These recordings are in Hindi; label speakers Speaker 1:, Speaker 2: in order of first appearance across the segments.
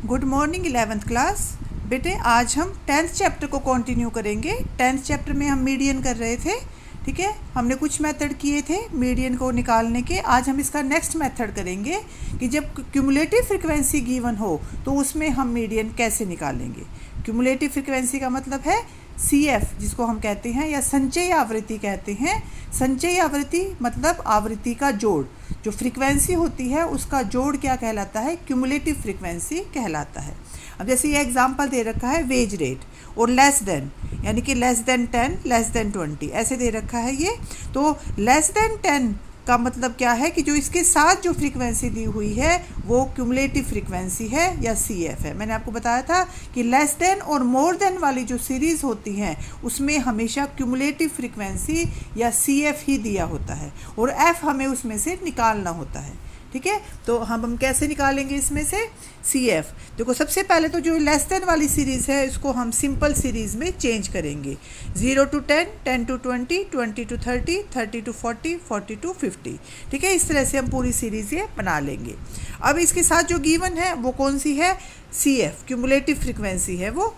Speaker 1: Good morning 11th class. बेटे आज हम 10th चैप्टर को कंटिन्यू करेंगे। 10th चैप्टर में हम मीडियन कर रहे थे, ठीक है। हमने कुछ मेथड किए थे मीडियन को निकालने के। आज हम इसका नेक्स्ट मेथड करेंगे कि जब क्यूमुलेटिव फ्रीक्वेंसी गिवन हो तो उसमें हम मीडियन कैसे निकालेंगे। क्यूमुलेटिव फ्रीक्वेंसी का मतलब है CF, जिसको हम कहते हैं या संचयी आवृत्ति कहते हैं। संचयी आवृत्ति मतलब आवृत्ति का जोड़, जो फ्रीक्वेंसी होती है उसका जोड़ क्या कहलाता है, क्यूमुलेटिव फ्रीक्वेंसी कहलाता है। अब जैसे ये एग्जांपल दे रखा है वेज रेट और लेस देन, यानी कि लेस देन 10, लेस देन 20 ऐसे दे रखा है ये। तो लेस देन 10 का मतलब क्या है कि जो इसके साथ जो फ्रीक्वेंसी दी हुई है वो क्यूमुलेटिव फ्रीक्वेंसी है या CF है। मैंने आपको बताया था कि लेस देन और मोर देन वाली जो सीरीज़ होती हैं उसमें हमेशा क्यूमुलेटिव फ्रीक्वेंसी या CF ही दिया होता है और F हमें उसमें से निकालना होता है, ठीक है। तो हम कैसे निकालेंगे इसमें से CF। देखो सबसे पहले तो जो लेस देन वाली सीरीज़ है इसको हम सिंपल सीरीज़ में चेंज करेंगे। 0 to 10, 10 to 20, 20 to 30, 30 to 40, 40 to 50, ठीक है। इस तरह से हम पूरी सीरीज़ ये बना लेंगे। अब इसके साथ जो गिवन है वो कौन सी है, CF, क्यूमुलेटिव फ्रीक्वेंसी है वो।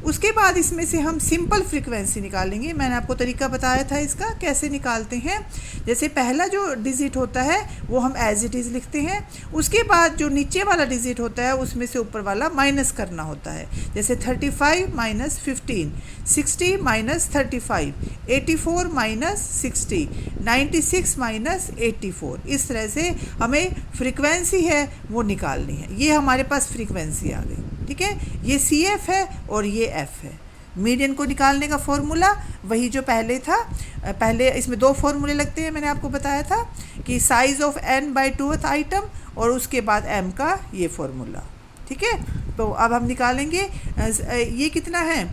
Speaker 1: उसके बाद इसमें से हम सिंपल फ्रीक्वेंसी निकालेंगे। मैंने आपको तरीका बताया था इसका कैसे निकालते हैं। जैसे पहला जो डिजिट होता है वो हम एज इट इज़ लिखते हैं, उसके बाद जो नीचे वाला डिजिट होता है उसमें से ऊपर वाला माइनस करना होता है। जैसे 35 माइनस 15, 60 माइनस 35, 84 माइनस 60, 96 माइनस 84। इस तरह से हमें फ्रीक्वेंसी है वो निकालनी है। ये हमारे पास फ्रीक्वेंसी आ गई, ठीक है। ये CF है और ये F है। मीडियन को निकालने का फॉर्मूला वही जो पहले था। पहले इसमें दो फॉर्मूले लगते हैं, मैंने आपको बताया था कि साइज़ ऑफ n/2th आइटम और उसके बाद m का ये फॉर्मूला, ठीक है। तो अब हम निकालेंगे ये कितना है,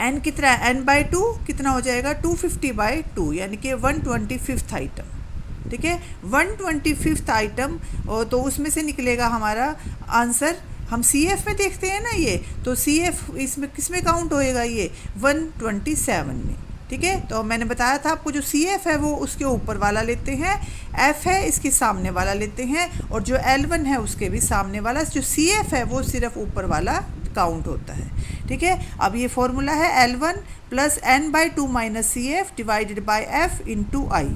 Speaker 1: n कितना है, n/2 कितना हो जाएगा 250/2, यानी कि 125th आइटम, ठीक है। 125th आइटम तो उसमें से निकलेगा हमारा आंसर। हम CF में देखते हैं ना ये, तो CF इसमें किस में काउंट होएगा, ये 127 में, ठीक है। तो मैंने बताया था आपको जो CF है वो उसके ऊपर वाला लेते हैं, F है इसके सामने वाला लेते हैं, और जो L1 है उसके भी सामने वाला। जो CF है वो सिर्फ ऊपर वाला काउंट होता है, ठीक है। अब ये फॉर्मूला है L1 plus n/2 minus CF divided by F into I,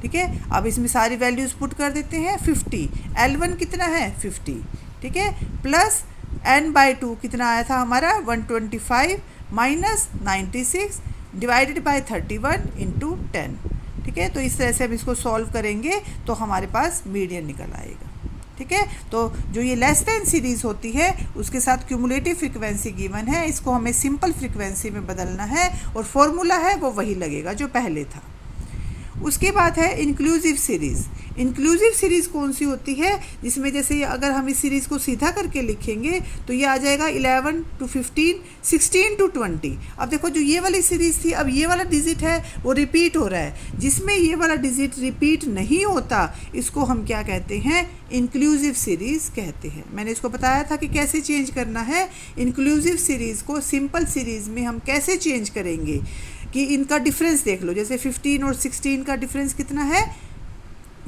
Speaker 1: ठीक है। अब इसमें सारी वैल्यूज़ पुट कर देते हैं। 50, L1 कितना है 50, ठीक है, प्लस n/2 कितना आया था हमारा 125 माइनस 96 डिवाइडेड बाय 31 इंटू 10, ठीक है। तो इस तरह से हम इसको सॉल्व करेंगे तो हमारे पास मीडियन निकल आएगा, ठीक है। तो जो ये लेस देन सीरीज़ होती है उसके साथ क्यूमुलेटिव फ्रीक्वेंसी गिवन है, इसको हमें सिंपल फ्रीक्वेंसी में बदलना है और फॉर्मूला है वो वही लगेगा जो पहले था। उसके बाद है इंक्लूसिव सीरीज़। इंक्लूसिव सीरीज़ कौन सी होती है, जिसमें जैसे अगर हम इस सीरीज़ को सीधा करके लिखेंगे तो ये आ जाएगा 11 to 15, 16 to 20। अब देखो जो ये वाली सीरीज़ थी, अब ये वाला डिजिट है वो रिपीट हो रहा है। जिसमें ये वाला डिजिट रिपीट नहीं होता इसको हम क्या कहते हैं, इंक्लूसिव सीरीज़ कहते हैं। मैंने इसको बताया था कि कैसे चेंज करना है। इंक्लूसिव सीरीज़ को सिंपल सीरीज़ में हम कैसे चेंज करेंगे कि इनका डिफरेंस देख लो। जैसे 15 और 16 का डिफरेंस कितना है,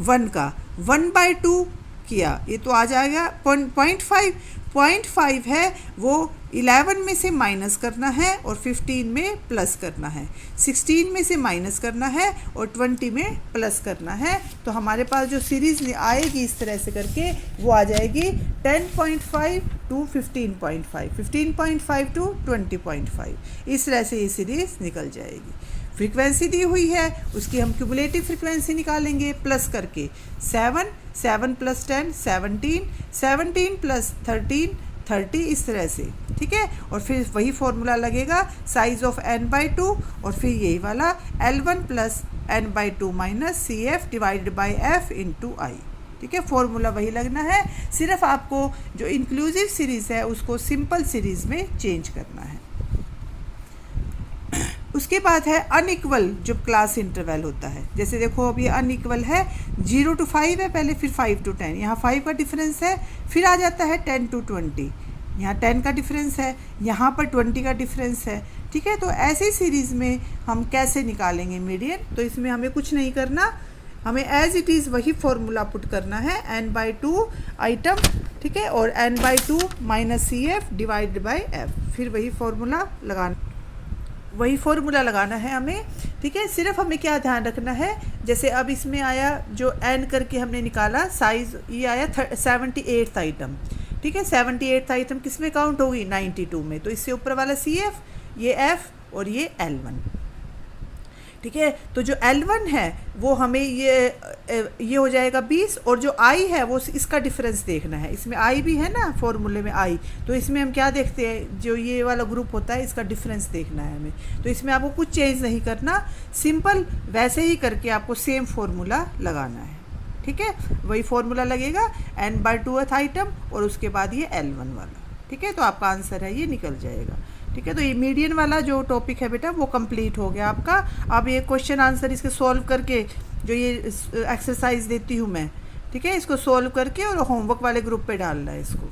Speaker 1: 1 का 1/2 किया, ये तो आ जाएगा 0.5 है वो 11 में से माइनस करना है और 15 में प्लस करना है, 16 में से माइनस करना है और 20 में प्लस करना है। तो हमारे पास जो सीरीज़ आएगी इस तरह से करके वो आ जाएगी 10.5 to 15.5, 15.5 to 20.5। इस तरह से ये सीरीज़ निकल जाएगी। फ्रीक्वेंसी दी हुई है उसकी हम क्यूमुलेटिव फ्रीक्वेंसी निकालेंगे प्लस करके 7, 7 प्लस 10 17, 17 प्लस 13 30, इस तरह से, ठीक है। और फिर वही फॉर्मूला लगेगा साइज़ ऑफ n/2 और फिर यही वाला L1 plus n/2 minus CF divided by F into I, ठीक है। फॉर्मूला वही लगना है, सिर्फ आपको जो इंक्लूसिव सीरीज़ है उसको सिंपल सीरीज़ में चेंज करना है। उसके बाद है अनइक्वल जो क्लास इंटरवल होता है। जैसे देखो अब ये अनइक्वल है, 0 to 5 है पहले, फिर 5 to 10, यहाँ 5 का डिफरेंस है, फिर आ जाता है 10 to 20, यहाँ 10 का डिफरेंस है, यहाँ पर 20 का डिफरेंस है, ठीक है। तो ऐसी सीरीज़ में हम कैसे निकालेंगे मीडियन, तो इसमें हमें कुछ नहीं करना, हमें एज इट इज़ वही फॉर्मूला पुट करना है n/2 आइटम, ठीक है, और n/2 minus CF divided by F, फिर वही फॉर्मूला लगाना है हमें। ठीक है, सिर्फ हमें क्या ध्यान रखना है, जैसे अब इसमें आया जो n करके हमने निकाला साइज़, ये आया 78th आइटम। ठीक है, 78th आइटम किस में काउंट होगी, 92 में, तो इससे ऊपर वाला CF, ये F और ये L1। ठीक है, तो जो L1 है वो हमें ये हो जाएगा 20, और जो I है वो इसका डिफरेंस देखना है। इसमें I भी है ना फॉर्मूले में I, तो इसमें हम क्या देखते हैं, जो ये वाला ग्रुप होता है इसका डिफरेंस देखना है हमें। तो इसमें आपको कुछ चेंज नहीं करना, सिंपल वैसे ही करके आपको सेम फार्मूला लगाना है। ठीक है, वही फार्मूला लगेगा n/2th आइटम और उसके बाद ये L1 वाला। ठीक है, तो आपका आंसर है ये निकल जाएगा। ठीक है, तो ये मीडियन वाला जो टॉपिक है बेटा वो कंप्लीट हो गया आपका। अब ये क्वेश्चन आंसर इसके सॉल्व करके, जो ये एक्सरसाइज देती हूँ मैं, ठीक है, इसको सॉल्व करके और होमवर्क वाले ग्रुप पे डालना है इसको।